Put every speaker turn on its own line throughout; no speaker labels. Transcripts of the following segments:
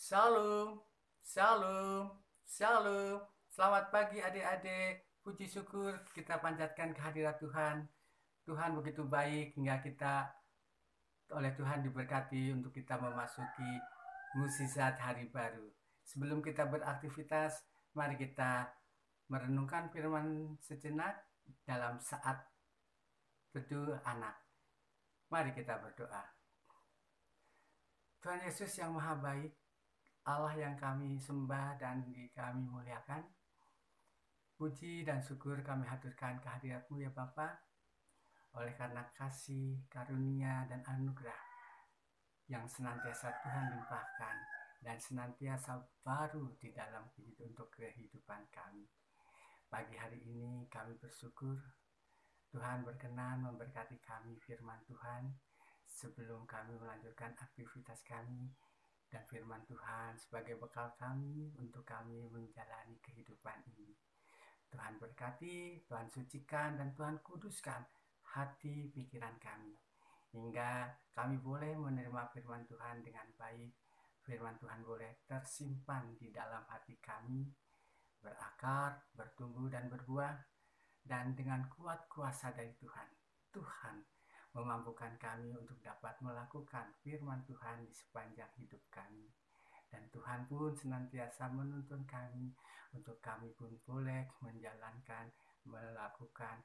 Shalom, shalom, shalom. Selamat pagi adik-adik. Puji syukur kita panjatkan kehadirat Tuhan. Tuhan begitu baik hingga kita oleh Tuhan diberkati untuk kita memasuki mukjizat hari baru. Sebelum kita beraktivitas, mari kita merenungkan firman sejenak dalam saat teduh anak. Mari kita berdoa. Tuhan Yesus yang maha baik, Allah yang kami sembah dan kami muliakan, puji dan syukur kami haturkan kehadirat-Mu ya Bapa, oleh karena kasih, karunia, dan anugerah yang senantiasa Tuhan limpahkan dan senantiasa baru di dalam untuk kehidupan kami. Pagi hari ini kami bersyukur Tuhan berkenan memberkati kami firman Tuhan sebelum kami melanjutkan aktivitas kami, dan firman Tuhan sebagai bekal kami untuk kami menjalani kehidupan ini. Tuhan berkati, Tuhan sucikan, dan Tuhan kuduskan hati pikiran kami, hingga kami boleh menerima firman Tuhan dengan baik. Firman Tuhan boleh tersimpan di dalam hati kami, berakar, bertumbuh, dan berbuah, dan dengan kuat kuasa dari Tuhan, Tuhan memampukan kami untuk dapat melakukan firman Tuhan di sepanjang hidup kami. Dan Tuhan pun senantiasa menuntun kami untuk kami pun boleh menjalankan, melakukan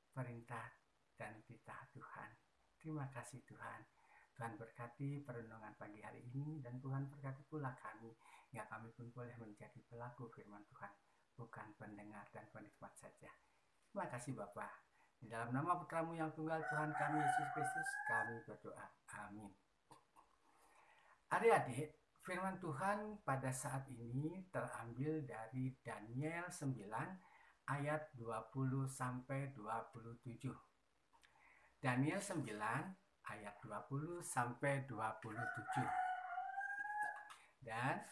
perintah dan titah Tuhan. Terima kasih Tuhan. Tuhan berkati perenungan pagi hari ini, dan Tuhan berkati pula kami, hingga kami pun boleh menjadi pelaku firman Tuhan, bukan pendengar dan penikmat saja. Terima kasih Bapa. Di dalam nama putra-Mu yang tunggal, Tuhan kami Yesus Kristus, kami berdoa. Amin. Adik-adik, firman Tuhan pada saat ini terambil dari Daniel 9 ayat 20 sampai 27. Daniel 9 ayat 20 sampai 27. Dan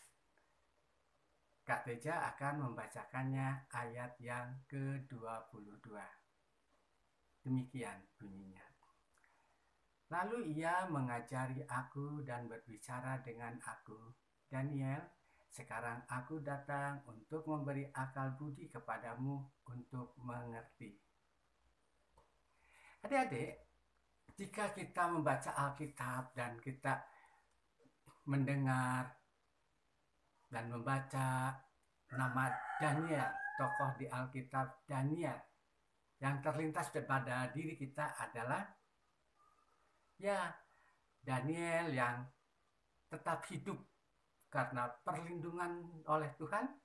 Kak Teja akan membacakannya ayat yang ke-22. Demikian bunyinya. Lalu ia mengajari aku dan berbicara dengan aku, Daniel, sekarang aku datang untuk memberi akal budi kepadamu untuk mengerti. Adik-adik, jika kita membaca Alkitab dan kita mendengar dan membaca nama Daniel, tokoh di Alkitab Daniel, yang terlintas pada diri kita adalah ya Daniel yang tetap hidup karena perlindungan oleh Tuhan,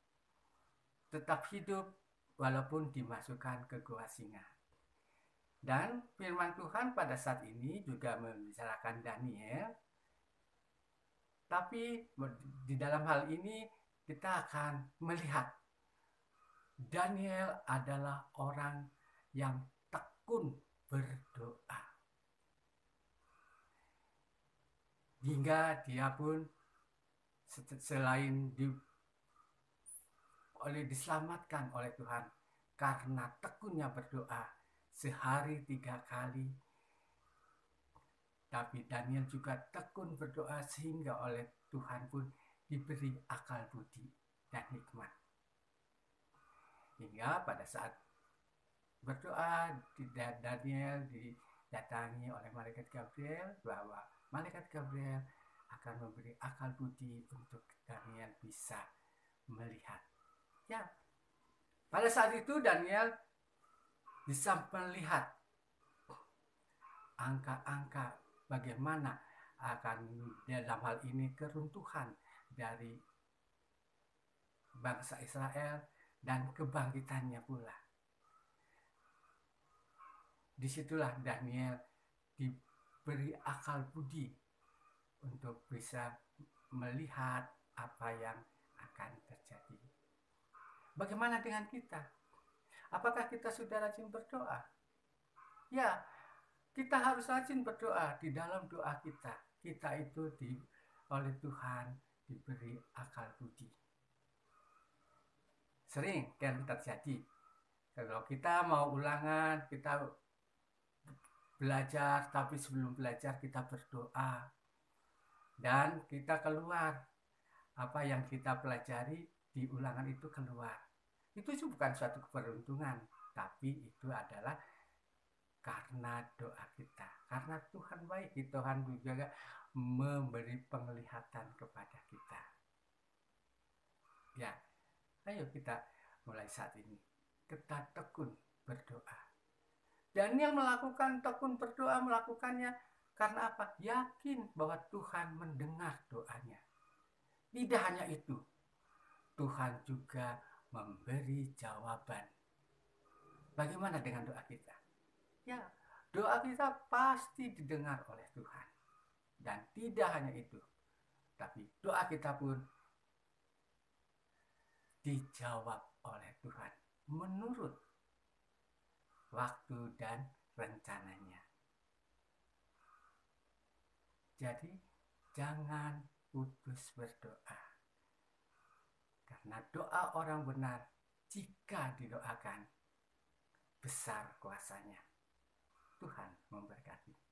tetap hidup walaupun dimasukkan ke gua singa. Dan firman Tuhan pada saat ini juga membicarakan Daniel, tapi di dalam hal ini kita akan melihat Daniel adalah orang yang tekun berdoa, hingga dia pun selain diselamatkan oleh Tuhan karena tekunnya berdoa sehari 3 kali, tapi Daniel juga tekun berdoa sehingga oleh Tuhan pun diberi akal budi dan hikmat, hingga pada saat berdoa Daniel didatangi oleh malaikat Gabriel, bahwa malaikat Gabriel akan memberi akal budi untuk Daniel bisa melihat. Ya, pada saat itu Daniel bisa melihat angka-angka bagaimana akan dalam hal ini keruntuhan dari bangsa Israel dan kebangkitannya pula. Disitulah Daniel diberi akal budi untuk bisa melihat apa yang akan terjadi. Bagaimana dengan kita? Apakah kita sudah rajin berdoa? Ya, kita harus rajin berdoa. Di dalam doa kita itu oleh Tuhan diberi akal budi. Sering kan terjadi, kalau kita mau ulangan, kita belajar, tapi sebelum belajar kita berdoa, dan kita keluar apa yang kita pelajari di ulangan itu keluar. Itu bukan suatu keberuntungan, tapi itu adalah karena doa kita. Karena Tuhan baik, Tuhan juga memberi penglihatan kepada kita. Ya, ayo kita mulai saat ini. Kita tekun berdoa. Dan yang melakukan tekun berdoa melakukannya karena apa? Yakin bahwa Tuhan mendengar doanya. Tidak hanya itu, Tuhan juga memberi jawaban. Bagaimana dengan doa kita? Ya, doa kita pasti didengar oleh Tuhan. Dan tidak hanya itu, tapi doa kita pun dijawab oleh Tuhan menurut waktu dan rencananya. Jadi, jangan putus berdoa. Karena doa orang benar, jika didoakan, besar kuasanya. Tuhan memberkati.